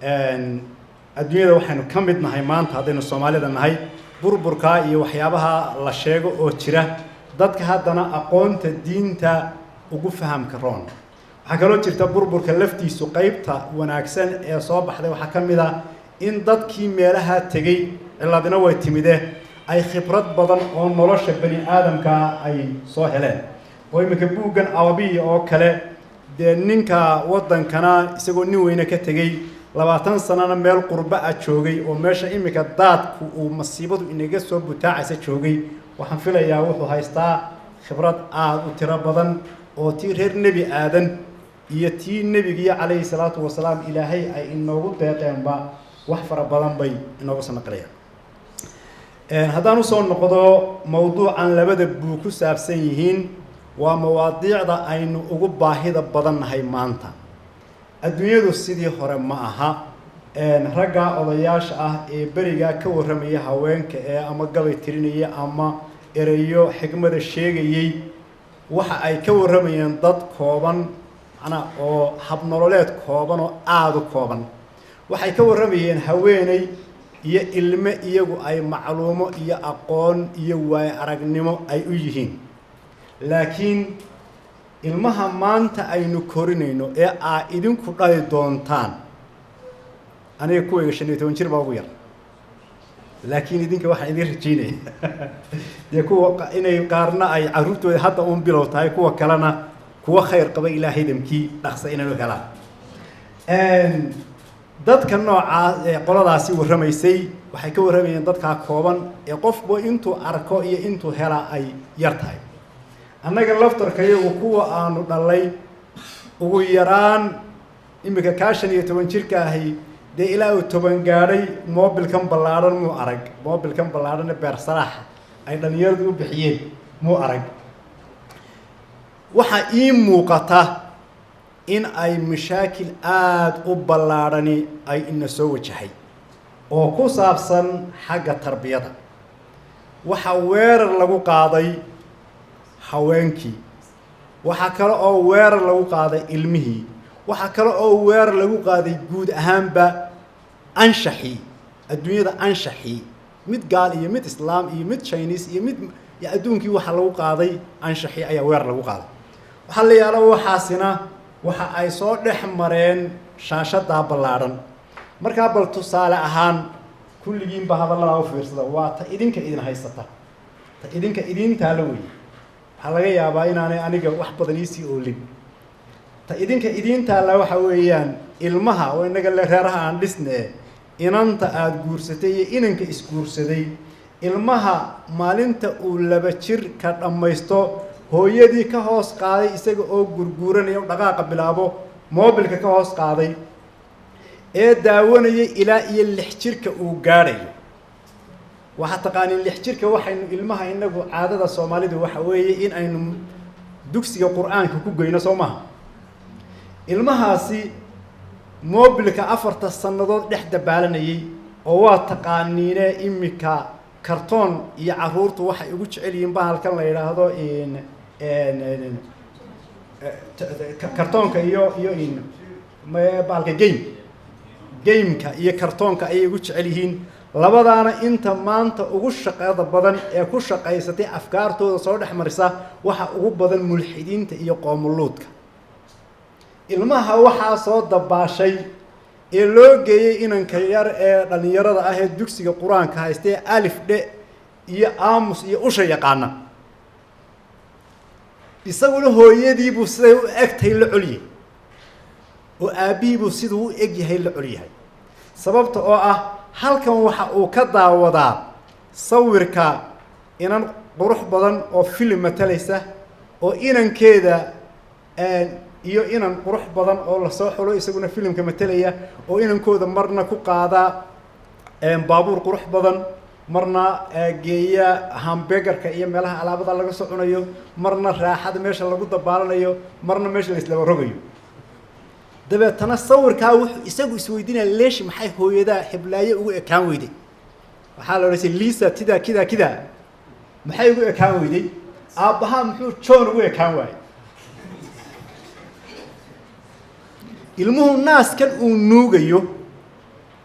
adduunyada waxaynu ka mid nahay maanta haddaynu Soomaalida nahay burburka iyo waxyaabaha la sheego oo jira dadka haddana aqoonta diinta ugu fahamka roon waxa kaloo jirta burburka laftiisu qaybta wanaagsan ee soo baxday waxa ka mid ah in dadkii meelaha tagay ciladina way timide ay khibrad badan oo nolosha bani aadamka ay soo heleen oo imika buugan awabi oo kale de ninka wadankana isagoo nin weyne ka tagay 20 sanana meel qurba ah joogay oo meesha imika daadku uu masiibadu inaga soo butaacaysa joogay waxaan filayaa wuxuu haystaa khibrad aad u tiro badan oo tii reer nabi aadan iyo tii nabiga calayhi salaatu wasalaam ilaahay ay inoogu deeqeenba wax fara badan bay inoogu sanaqlayaan haddaan u soo noqdo mawduucan labada buu ku saabsan yihiin waa mawaadiicda aynu ugu baahida badan nahay maanta adduunyadu sidii hore ma aha ragga odayaasha ah ee bariga ka waramaya haweenka ee ama gabay tirinaya ama erayo xigmada sheegayay waxa ay ka waramayeen dad kooban ana oo hab nololeed kooban oo aad u kooban waxay ka waramayeen haweenay iyo ilmo iyagu ay macluumo iyo aqoon iyo waay aragnimo ay u yihiin laakiin ilmaha maanta aynu korinayno ee idinku dhali doontaan aniga kuwayga 15 jir baa ugu yar laakiin idinka waxaan idin rajaynaya de kuwa inay qaarna ay caruurtooda hadda uun bilow tahay kuwa kalena kuwa khayr qaba ilaahay damkii dhaqsa inay helaan dadka nooca qoladaasi waramaysay waxay ka waramayeen dadka kooban ee qofba intuu arko iyo intuu hela ay yar tahay annaga laftarkayagu kuwa aanu dhalay ugu yaraan imika 15 jirka ahi de ilaa uu 10 gaadhay mobilkan ballaaran muu arag mobilkan ballaaran beer saraax ay dhalinyaradu u bixiyeen muu arag waxa ii muuqata in ay mashaakil aad u ballaarani ay ina soo wajahay oo ku saabsan xagga tarbiyada waxa weerar lagu qaaday haweenkii waxa kale oo weerar lagu qaaday ilmihii waxa kale oo weerar lagu qaaday guud ahaanba anshaxi adduunyada anshaxi mid gaal iyo mid islaam iyo mid Chinese iyo mid adduunkii waxa lagu qaaday anshaxi ayaa weerar lagu qaaday waxa la yaalo waxaasina waxa ay soo dhex mareen shaashada ballaaran marka bal tusaale ahaan kulligiin ba hadallada u fiirsada waa ta idinka idin haysata ta idinka idin taalo weey waxa laga yaabaa inaanay aniga wax badan ii oolin ta idinka idin taala waxa weeyaan ilmaha oo inaga la reeraha aan dhisnay inanta aad guursatay iyo inanka isguursaday ilmaha maalinta uu 2 jir ka dhamaysto hooyadii ka hoos qaaday isaga oo gurguuranaya dhaqaaqa bilaabo mobilka ka hoos qaaday ee daawanayay ilaa iyo 6 jirka uu gaarayo waxa taqaaniin 6 jirka waxaynu ilmaha inagu caadada Soomaalidu waxa weeye in aynu dugsiga Quraanka ku geyno Soomaha ilmahaasi mobilka 4 sanadood dhex dabaalanayay oo waa taqaaniine imika kartoon iyo caruurtu waxay ugu jecel yihiin bahalkan la yiraahdo kartoonka iyo bahalka gameka iyo kartoonka ay ugu jecel yihiin labadaana inta maanta ugu shaqada badan ee ku shaqaysatay afkaartooda soo dhex marisa waxa ugu badan mulxidiinta iyo qoomuluudka ilmaha waxa soo dabaashay ee loo geeyay inanka yar ee dhalinyarada ah ee dugsiga Quraanka haystay alif dhe iyo aamus iyo usha yaqaana isaguna hooyadii buu siday u egtay la culiyay oo aabii buu sidoo u eg yahay la culiyahay sababta oo ah halkan waxa uu ka daawadaa sawirka inan qurux badan oo film matalaysa oo inankeeda iyo inan qurux badan oo la soo xulo isaguna filmka matalaya oo inankooda marna ku qaada baabuur qurux badan marna geeya hamburgerka iyo meelaha alaabada laga soo cunayo marna raaxada meesha lagu dabaalanayo marna meesha la isla rogayo dabeetana sawirka wuxuu isagu isweydiinaa leesh maxay hooyada xiblaaye ugu ekaan weyday waxa la oranayay Lisa kida maxay ugu ekaan weyday aabaha muxuu John ugu ekaan waayay ilmuhu naas kan uu nuugayo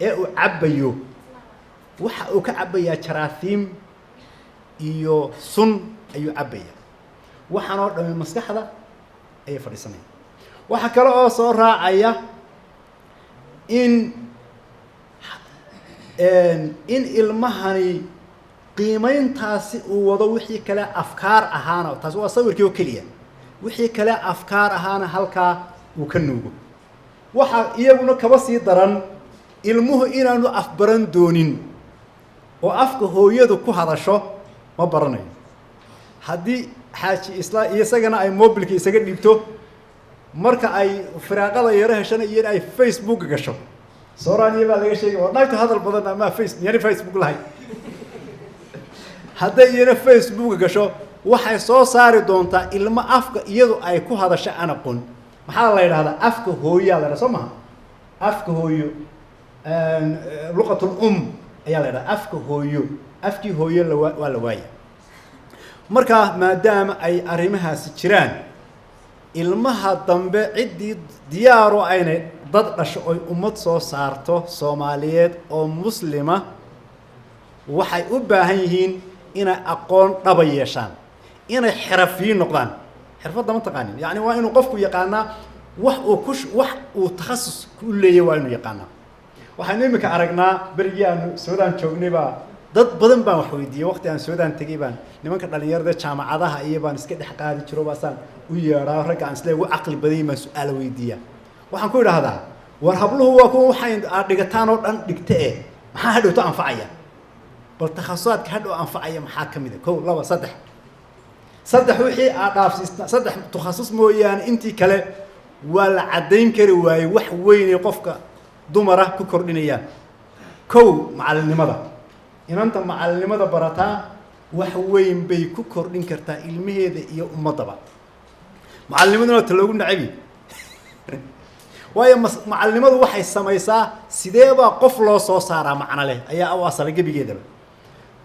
عبيو waxa uu ka cabayaa jaraasiim iyo sun ayuu cabaya waxaan oo dhamay maskaxda ay fadhiisanay waxa kale oo soo raacaya in ilmahani qiimayntaasi uu wado wixii kale afkaar ahaana taas waa sawirkii oo kaliya wixii kale afkaar ahaana halka uu ka nuugo waxa iyaguna kaba sii daran ilmuhu inaanu afbaran doonin oo afka hooyadu ku hadasho ma baranayo haddii xaaji isagana ay mobilka isaga dhibto marka ay firaaqada yara heshana iyo ay Facebook gasho sooraaniya baa laga sheegay wadaagta hadal badan ama Facebook lahay hadday iyana Facebook gasho waxay soo saari doontaa ilmo afka iyadu ay ku hadasho aan aqoon maxaa la yiraahdaa afka hooyo la soo ma afka hooyo luqatul ayaa la yiraahdaa afka hooyo afkii hooyo waa la waayay marka maadaama ay arrimahaasi jiraan ilmaha dambe cidii diyaaro aynay dad dhasho oo ummad soo saarto Soomaaliyeed oo muslima waxay u baahan yihiin inay aqoon dhaba yeeshaan inay xirfiin noqdaan xirfadda ma taqaanin yani waa inuu qofku yaqaana wax uu takhasus ku leeyahay waa inuu yaqaana waxaan imika aragnaa berigii aan Suudaan joognay baa dad badan baan wax weydiiyay waqti aan Suudaan tagay baan nimanka dhalinyarada jaamacadaha iyo baan iska dhex qaadi jiro baasaan u yeeraa rag aan isla ugu aqli badan ma su'aal weydiiya waxaan ku yiraahdaa war habluhu waa kuwa waxay dhigataan oo dhan dhigtay maxaa hadhowto anfacaya bal takhasusaadka hadhow anfacaya maxaa kamid ah 1 2 3 wixii aad dhaafsiisna 3 takhasus mooyaan intii kale waa la cadeyn kari waayay wax weyn ee qofka dumara ku kordhinayaan 1 macallinimada inanta macallinimada barataa wax weyn bay ku kordhin kartaa ilmaheeda iyo ummadaba macallimaduna taloogu nacibi waayo macallimadu waxay samaysaa sideeba qof loo soo saaraa macna leh ayaa u asal gabigeedaba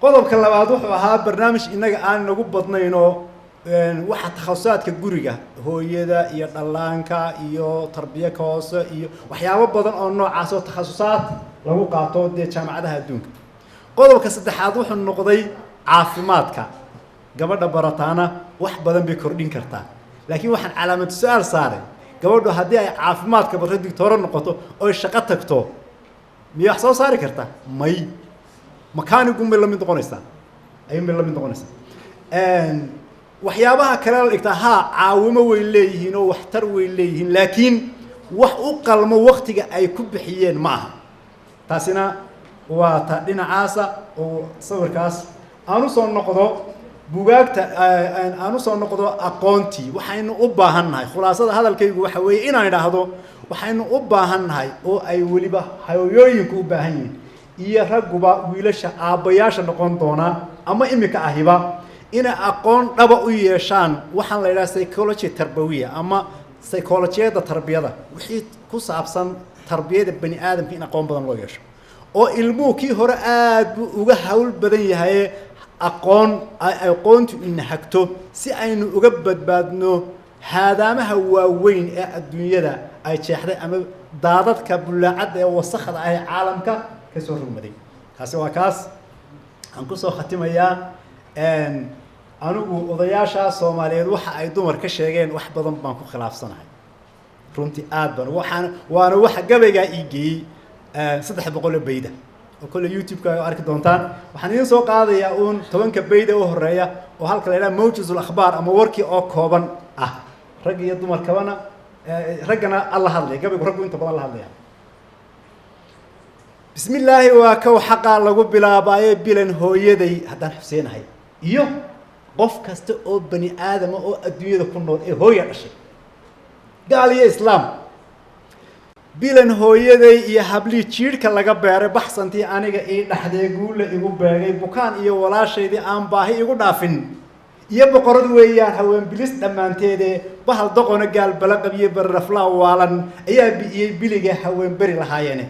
qodobka labaad wuxuu ahaa barnaamij inaga aan nagu badnayno waxa takhasusaadka guriga hooyada iyo dhalaanka iyo tarbiyada hoose iyo waxyaabo badan oo noocaas oo takhasusaad lagu qaato jaamacadaha adduunka qodobka saddexaad wuxuu noqday caafimaadka gabadha barataana wax badan bay kordhin kartaa laakiin waxaan calaamad su'aal saaray gabadhu haddii ay caafimaadka barta doctor noqoto oo shaqo tagto miyaa soo saari kartaa may makaanigu ma la mid noqonaysaa ay ma la mid noqonaysaa waxyaabaha kale la dhigtaa caawimo way leeyihiin oo waxtar way leeyihiin laakiin wax u qalmo waqtiga ay ku bixiyeen ma aha taasina waa ta dhinacaasa oo sawirkaas aanu soo noqdo bugaagta aanu soo noqdo aqoontii waxaynu u baahannahay khulaasada hadalkaygu waxa weeye inaan idhaahdo waxaynu u baahannahay oo ay waliba hooyooyinku u baahan yihiin iyo ragguba wiilasha aabayaasha noqon doona ama imika ahiba inay aqoon dhaba u yeeshaan waxaan la yiraahdaa psychology tarbawiya ama psychology-da tarbiyada wixii ku saabsan tarbiyada bani aadamka in aqoon badan loo yeesho oo ilmuhu kii hore aad buu uga hawl badan yahay aqoontu in hagto si aynu uga badbaadno haadaamaha waaweyn ee adduunyada ay jeexday ama daadadka bulaacada ee wasakhda ah ee caalamka ka soo rugmaday kaasi waa kaas aan ku soo khatimayaa anigu odayaasha Soomaaliyeed waxa ay dumar ka sheegeen wax badan baan ku khilaafsanahay runtii aad baan waana waxa gabayga iigay 300 bayda oo kale YouTube-ka ay arki doontaan waxaan idin soo qaadayaa 10 bayda oo horeeya oo halka la yiraahdo mawjizul akhbaar ama warkii oo kooban ah rag iyo dumar kabana ragana Allah hadlay gabaygu raggu inta badan la hadlaya bismillaahi waa ka xaqa lagu bilaabay bilan hooyaday haddaan xuseenahay iyo qof kasta oo bani aadam oo adduunyada ku nool ee hooyo dhashay gaal iyo islaam bilan hooyaday iyo habli jiirka laga beeray baxsantii aniga ee dhaxday guule igu beegay bukaan iyo walaashaydii aan baahi igu dhaafin iyo boqorad weeyaan haween bilis dhamaanteede bahal doqona gaal bala qabiye barrafla waalan ayaa biyay biliga haween bari lahaayeen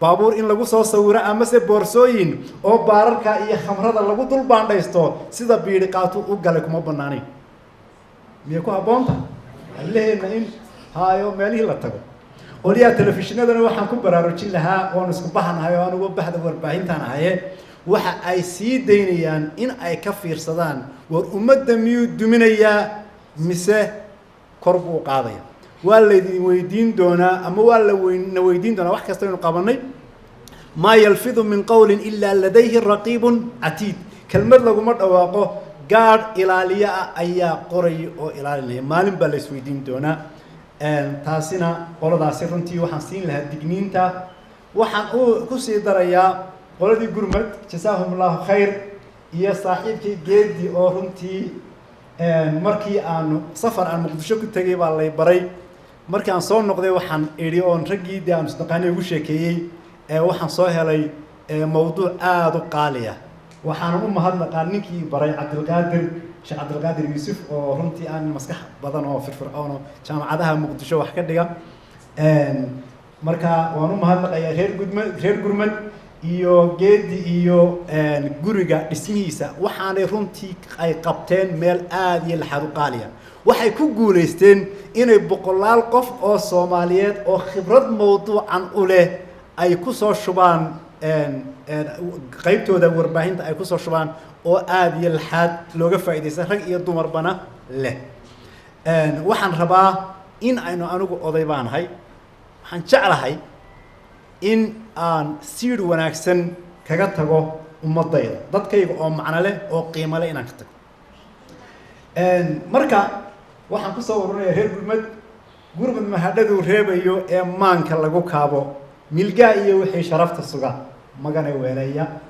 baabuur in lagu soo sawiro ama se boorsooyin oo baararka iyo khamrada lagu dul baandhaysto sida biiri qaatu u galay kuma banaanay miya ku haboonta alleena in haayo meelihii la tago qoliyaha telefishinadana waxaan ku baraarujin lahaa oon isku bahanahay oo anugu bahda warbaahintaan ahaye waxa ay sii daynayaan in ay ka fiirsadaan war ummadda miyuu duminayaa mise kor buu qaadaya waa laydin weydiin doonaa ama waa la weydiin doonaa wax kasta inuu qabanay ما يلفظ من قول إلا لديه رقيب عتيد كلمة لقوم أواقه قار إلالية أي قري أو إلالية مالن بالسويدين دونا تاسنا قول ذا سرنتي وحنسين لها الدقنين تا وحن كسي دريا قول ذي قرمت جزاهم الله خير يا صاحب كي جدي أو رنتي مركي عن سفر عن مقدشو كنت جيب الله بري مركي عن صون نقدي وحن إريون رجي دي عن صدقاني وشكي waxaan soo helay mawduuc aad u qaali ah waxaan u mahadnaqaa ninkii baray Cabdilqaadir Sheekh Cabdilqaadir Yuusuf oo runtii aan maskax badan oo firfircoon oo jaamacadaha Muqdisho wax ka dhiga marka waan u mahadnaqayaa reer gurmad iyo geedi iyo guriga dhismihiisa waxaanay runtii ay qabteen meel aad iyo laxad u qaali ah waxay ku guuleysteen inay boqolaal qof oo Soomaaliyeed oo khibrad mawduucan u leh ay ku soo shubaan qaybtooda warbaahinta ay ku soo shubaan oo aad iyo laxaad looga faa'iideysan rag iyo dumarba leh waxaan rabaa in aynu anigu oday baanahay waxaan jeclahay in aan siir wanaagsan kaga tago ummadayda dadkayga oo macna leh oo qiimo leh inaan ka tago marka waxaan ku soo warinayaa reer gurmad mahadhadu reebayo ee maanka lagu kaabo milgaa iyo wixii sharafta suga magana weelaya